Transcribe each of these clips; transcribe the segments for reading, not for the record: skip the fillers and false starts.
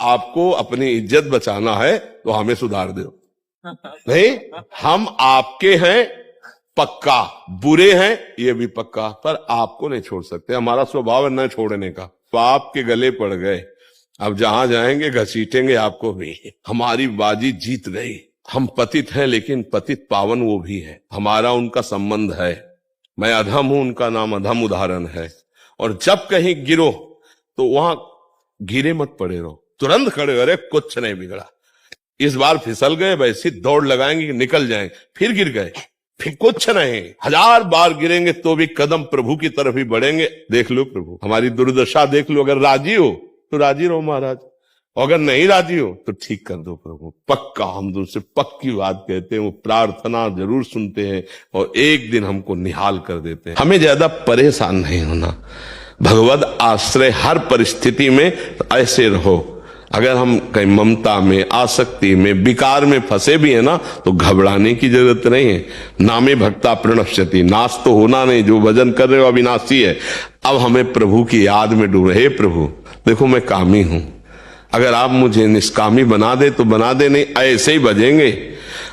आपको अपनी इज्जत बचाना है तो हमें सुधार दो। नहीं, हम आपके हैं पक्का, बुरे हैं ये भी पक्का, पर आपको नहीं छोड़ सकते। हमारा स्वभाव है न छोड़ने का। तो आपके गले पड़ गए, अब जहां जाएंगे घसीटेंगे आपको भी। हमारी बाजी जीत गई। हम पतित हैं लेकिन पतित पावन वो भी है, हमारा उनका संबंध है। मैं अधम हूं, उनका नाम अधम उदाहरण है। और जब कहीं गिरो तो वहां गिरे मत पड़े रहो, तुरंत खड़े, अरे कुछ नहीं बिगड़ा, इस बार फिसल गए, वैसी दौड़ लगाएंगे निकल जाएंगे, फिर गिर गए, फिर कुछ नहीं, 1000 बार गिरेंगे तो भी कदम प्रभु की तरफ ही बढ़ेंगे। देख लो प्रभु, हमारी दुर्दशा देख लो। अगर राजी हो तो राजी रहो महाराज, अगर नहीं राजी हो तो ठीक कर दो प्रभु। पक्का हम तुमसे पक्की बात कहते हैं, वो प्रार्थना जरूर सुनते हैं और एक दिन हमको निहाल कर देते हैं। हमें ज्यादा परेशान नहीं होना, भगवद आश्रय हर परिस्थिति में ऐसे रहो। अगर हम कहीं ममता में, आसक्ति में, विकार में फंसे भी है ना, तो घबराने की जरूरत नहीं है। नामे भक्ता प्रणश्यति, नाश तो होना नहीं, जो भजन कर रहे हो अविनाशी है। अब हमें प्रभु की याद में डूबे। हे प्रभु देखो मैं कामी हूं, अगर आप मुझे निष्कामी बना दे तो बना दे, नहीं ऐसे ही बजेंगे।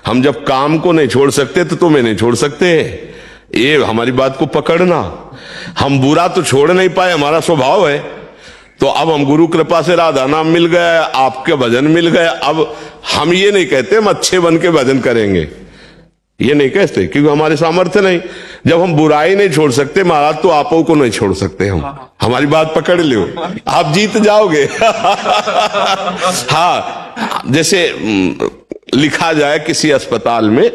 हम जब काम को नहीं छोड़ सकते तो तुम्हें नहीं छोड़ सकते। ये हमारी बात को पकड़ना। हम बुरा तो छोड़ नहीं पाए, हमारा स्वभाव है। तो अब हम गुरु कृपा से राधा नाम मिल गया, आपके भजन मिल गया। अब हम ये नहीं कहते हम अच्छे बन के भजन करेंगे, ये नहीं कहते, क्योंकि हमारे सामर्थ्य नहीं। जब हम बुराई नहीं छोड़ सकते महाराज, तो आपो को नहीं छोड़ सकते हम। हमारी बात पकड़ लो, आप जीत जाओगे। हाँ, जैसे लिखा जाए किसी अस्पताल में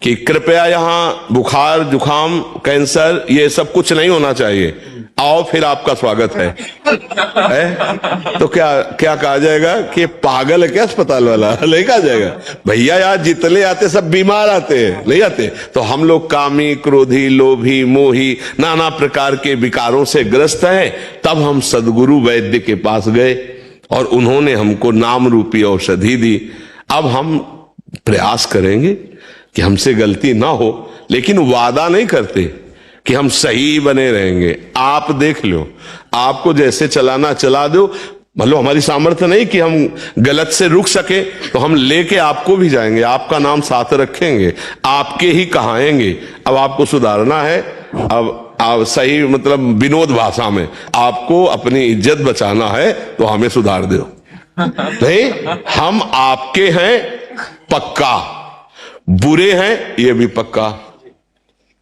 कि कृपया यहां बुखार, जुखाम, कैंसर ये सब कुछ नहीं होना चाहिए, आओ फिर आपका स्वागत है? तो क्या क्या कहा जाएगा कि पागल है क्या अस्पताल वाला? नहीं कहा जाएगा। भैया यार जितने आते सब बीमार आते हैं, नहीं आते। तो हम लोग कामी, क्रोधी, लोभी, मोही, नाना प्रकार के विकारों से ग्रस्त हैं। तब हम सदगुरु वैद्य के पास गए और उन्होंने हमको नाम रूपी औषधि दी। अब हम प्रयास करेंगे कि हमसे गलती ना हो, लेकिन वादा नहीं करते कि हम सही बने रहेंगे। आप देख लो, आपको जैसे चलाना चला दो। मतलब हमारी सामर्थ्य नहीं कि हम गलत से रुक सके, तो हम लेके आपको भी जाएंगे, आपका नाम साथ रखेंगे, आपके ही कहाएंगे। अब आपको सुधारना है, अब आप सही मतलब विनोद भाषा में आपको अपनी इज्जत बचाना है तो हमें सुधार दो। नहीं, हम आपके हैं पक्का, बुरे हैं ये भी पक्का,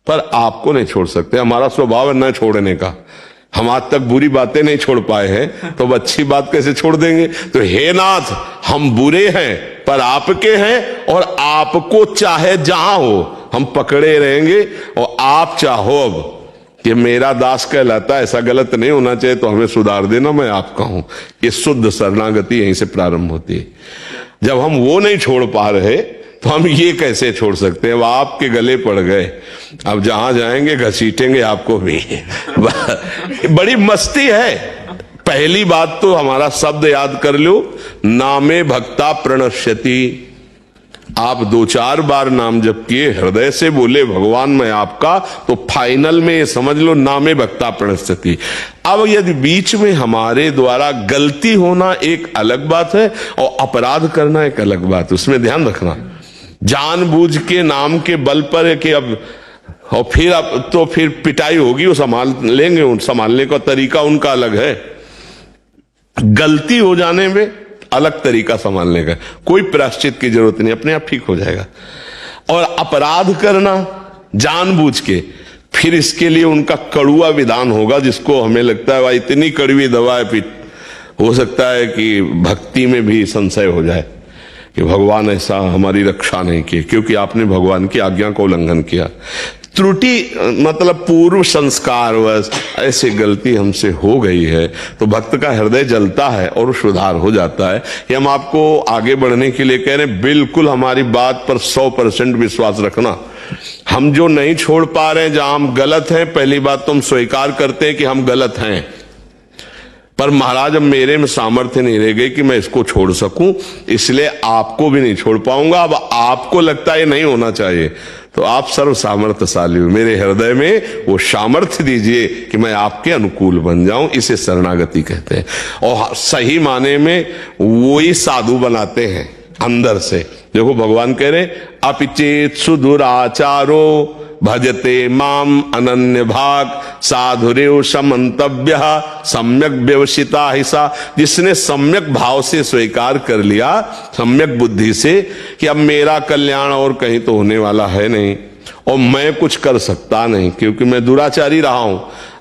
पर आपको नहीं छोड़ सकते। हमारा स्वभाव है न छोड़ने का। हम आज तक बुरी बातें नहीं छोड़ पाए हैं, तो अब अच्छी बात कैसे छोड़ देंगे? तो हे नाथ, हम बुरे हैं पर आपके हैं, और आपको चाहे जहां हो हम पकड़े रहेंगे। और आप चाहो अब कि मेरा दास कहलाता है, ऐसा गलत नहीं होना चाहिए, तो हमें सुधार देना, मैं आपका हूं। ये शुद्ध शरणागति यहीं से प्रारंभ होती है। जब हम वो नहीं छोड़ पा रहे तो हम ये कैसे छोड़ सकते हैं? वो आपके गले पड़ गए, अब जहां जाएंगे घसीटेंगे आपको भी। बड़ी मस्ती है। पहली बात तो हमारा शब्द याद कर लो, नामे भक्ता प्रणश्यति। आप 2-4 बार नाम जप किए, हृदय से बोले भगवान मैं आपका, तो फाइनल में समझ लो नामे भक्ता प्रणश्यति। अब यदि बीच में हमारे द्वारा गलती होना एक अलग बात है और अपराध करना एक अलग बात, उसमें ध्यान रखना। जानबूझ के नाम के बल पर है कि अब और फिर अब तो फिर पिटाई होगी, वो संभाल लेंगे, उन संभालने का तरीका उनका अलग है। गलती हो जाने में अलग तरीका संभालने का, कोई प्रायश्चित की जरूरत नहीं, अपने आप ठीक हो जाएगा। और अपराध करना जानबूझ के, फिर इसके लिए उनका कड़ुआ विधान होगा, जिसको हमें लगता है भाई इतनी कड़वी दवा है, फिर हो सकता है कि भक्ति में भी संशय हो जाए कि भगवान ऐसा हमारी रक्षा नहीं की, क्योंकि आपने भगवान की आज्ञा का उल्लंघन किया। त्रुटि मतलब पूर्व संस्कारवश ऐसी गलती हमसे हो गई है, तो भक्त का हृदय जलता है और सुधार हो जाता है। ये हम आपको आगे बढ़ने के लिए कह रहे हैं। बिल्कुल हमारी बात पर 100% विश्वास रखना। हम जो नहीं छोड़ पा रहे हैं, जहां हम गलत हैं, पहली बात तो हम स्वीकार करते हैं कि हम गलत हैं, पर महाराज अब मेरे में सामर्थ्य नहीं रह गई कि मैं इसको छोड़ सकूं, इसलिए आपको भी नहीं छोड़ पाऊंगा। अब आपको लगता है नहीं होना चाहिए, तो आप सर्व सामर्थ्यशाली हो, मेरे हृदय में वो सामर्थ्य दीजिए कि मैं आपके अनुकूल बन जाऊं। इसे शरणागति कहते हैं। और सही माने में वो ही साधु बनाते हैं अंदर से। देखो भगवान कह रहे अपिचेत सुदुराचारो भजते माम अनन्य भाग साधुरेव समंतव्य सम्यक व्यवसिता हिसा। जिसने सम्यक भाव से स्वीकार कर लिया, सम्यक बुद्धि से, कि अब मेरा कल्याण और कहीं तो होने वाला है नहीं और मैं कुछ कर सकता नहीं क्योंकि मैं दुराचारी रहा हूं,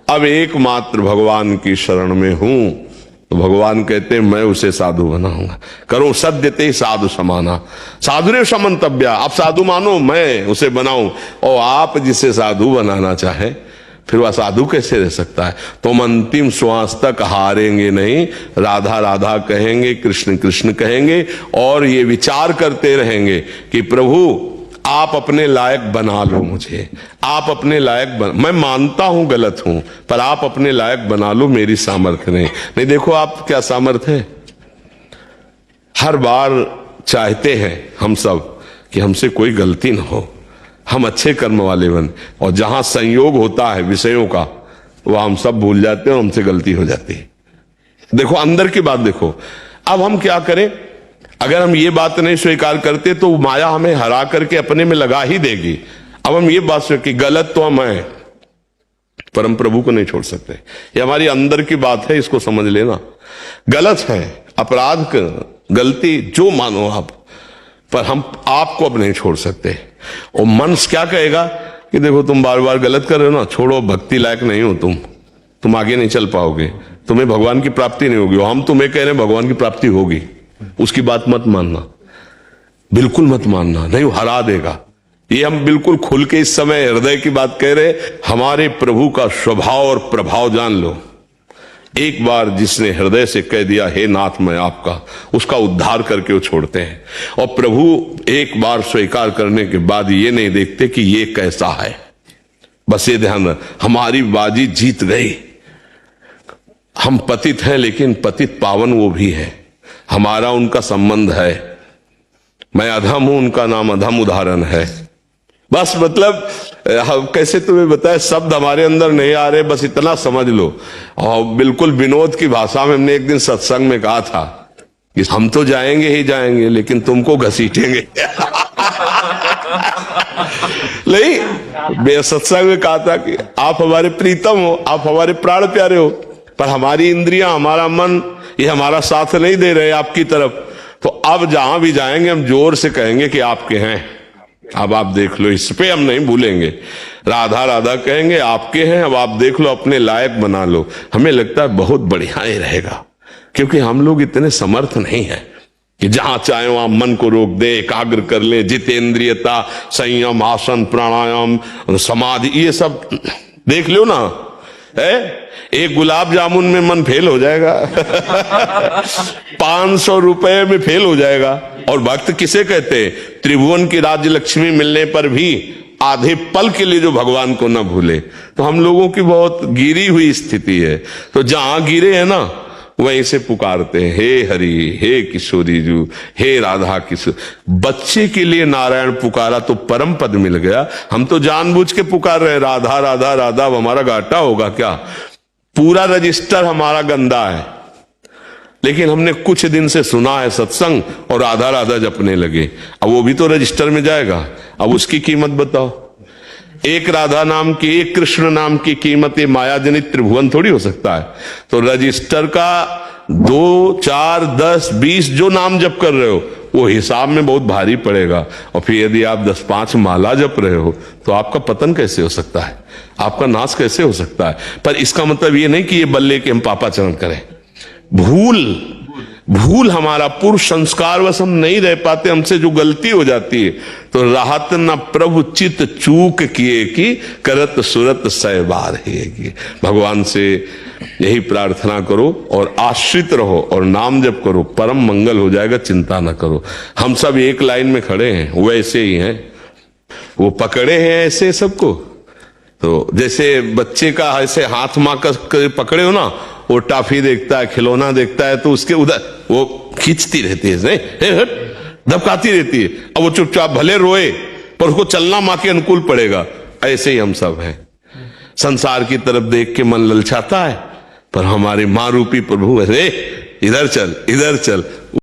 अब एकमात्र भगवान की शरण में हूं, तो भगवान कहते हैं मैं उसे साधु बनाऊंगा। करो सद्यते साधु समाना साधुरेव समंतव्य। आप साधु मानो, मैं उसे बनाऊं। और आप जिसे साधु बनाना चाहे फिर वह साधु कैसे रह सकता है? तुम अंतिम श्वास तक हारेंगे नहीं, राधा राधा कहेंगे, कृष्ण कृष्ण कहेंगे और ये विचार करते रहेंगे कि प्रभु आप अपने लायक बना लो मुझे, आप अपने लायक मैं मानता हूं गलत हूं, पर आप अपने लायक बना लो, मेरी सामर्थ्य नहीं। देखो आप क्या सामर्थ्य है। हर बार चाहते हैं हम सब कि हमसे कोई गलती ना हो, हम अच्छे कर्म वाले बन, और जहां संयोग होता है विषयों का वह हम सब भूल जाते हैं और हमसे गलती हो जाती है। देखो अंदर की बात देखो। अब हम क्या करें? अगर हम ये बात नहीं स्वीकार करते तो माया हमें हरा करके अपने में लगा ही देगी। अब हम ये बात कि गलत तो हम हैं, परम प्रभु को नहीं छोड़ सकते। ये हमारी अंदर की बात है, इसको समझ लेना। गलत है, अपराध गलती जो मानो आप, पर हम आपको अब नहीं छोड़ सकते। और मन क्या कहेगा कि देखो तुम बार बार गलत कर रहे हो ना, छोड़ो, भक्ति लायक नहीं हो तुम आगे नहीं चल पाओगे, तुम्हें भगवान की प्राप्ति नहीं होगी। हम तुम्हें कह रहे हैं भगवान की प्राप्ति होगी, उसकी बात मत मानना, बिल्कुल मत मानना, नहीं वो हरा देगा। ये हम बिल्कुल खुल के इस समय हृदय की बात कह रहे। हमारे प्रभु का स्वभाव और प्रभाव जान लो। एक बार जिसने हृदय से कह दिया हे नाथ मैं आपका, उसका उद्धार करके वो छोड़ते हैं। और प्रभु एक बार स्वीकार करने के बाद ये नहीं देखते कि ये कैसा है, बस ये ध्यान रख, हमारी बाजी जीत गई। हम पतित हैं लेकिन पतित पावन वो भी है, हमारा उनका संबंध है। मैं अधम हूं, उनका नाम अधम उदाहरण है। बस मतलब कैसे तुम्हें बताए, शब्द हमारे अंदर नहीं आ रहे, बस इतना समझ लो। और बिल्कुल विनोद की भाषा में हमने एक दिन सत्संग में कहा था कि हम तो जाएंगे ही जाएंगे लेकिन तुमको घसीटेंगे। नहीं, सत्संग में कहा था कि आप हमारे प्रीतम हो, आप हमारे प्राण प्यारे हो, पर हमारी इंद्रियां, हमारा मन, ये हमारा साथ नहीं दे रहे आपकी तरफ। तो अब जहां भी जाएंगे हम जोर से कहेंगे कि आपके हैं, अब आप देख लो, इस पे हम नहीं भूलेंगे। राधा राधा कहेंगे, आपके हैं, अब आप देख लो, अपने लायक बना लो। हमें लगता है बहुत बढ़िया ही रहेगा, क्योंकि हम लोग इतने समर्थ नहीं हैं कि जहां चाहे वहां मन को रोक दे, एकाग्र कर ले, जितेंद्रियता, संयम, आसन, प्राणायाम, समाधि, ये सब देख लो ना है। एक गुलाब जामुन में मन फेल हो जाएगा। 500 रुपए में फेल हो जाएगा। और भक्त किसे कहते हैं? त्रिभुवन की राज्य लक्ष्मी मिलने पर भी आधे पल के लिए जो भगवान को न भूले। तो हम लोगों की बहुत गिरी हुई स्थिति है। तो जहां गिरे हैं ना वहीं से पुकारते हैं, हे हरि, हे किशोरी जू, हे राधा किशोर। बच्चे के लिए नारायण पुकारा तो परम पद मिल गया। हम तो जानबूझ के पुकार रहे राधा राधा राधा, अब हमारा घाटा होगा क्या? पूरा रजिस्टर हमारा गंदा है, लेकिन हमने कुछ दिन से सुना है सत्संग और राधा राधा जपने लगे। अब वो भी तो रजिस्टर में जाएगा। अब उसकी कीमत बताओ। एक राधा नाम की, एक कृष्ण नाम की कीमत ये माया जनित त्रिभुवन थोड़ी हो सकता है। तो रजिस्टर का 2, 4, 10, 20 जो नाम जप कर रहे हो वो हिसाब में बहुत भारी पड़ेगा। और फिर यदि आप 10-5 माला जप रहे हो तो आपका पतन कैसे हो सकता है, आपका नाश कैसे हो सकता है? पर इसका मतलब ये नहीं कि ये बल्ले के हम पापाचरण करें। भूल हमारा पूर्व संस्कार वश हम नहीं रह पाते, हमसे जो गलती हो जाती है। तो राहत न प्रभु चित चूक किए कि करत सुरत सहबार है। भगवान से यही प्रार्थना करो और आश्रित रहो और नाम जप करो, परम मंगल हो जाएगा, चिंता न करो। हम सब एक लाइन में खड़े हैं, वैसे ही हैं, वो पकड़े हैं ऐसे सबको। तो जैसे बच्चे का ऐसे हाथ मां कर पकड़े हो ना, वो टाफी देखता है, खिलौना देखता है, तो उसके उधर वो खींचती रहती है, नहीं दबकाती रहती है। अब वो चुपचाप भले रोए पर उसको चलना मां के अनुकूल पड़ेगा। ऐसे ही हम सब हैं, संसार की तरफ देख के मन ललचाता है, पर हमारे मां रूपी प्रभु, अरे इधर चल इधर चल।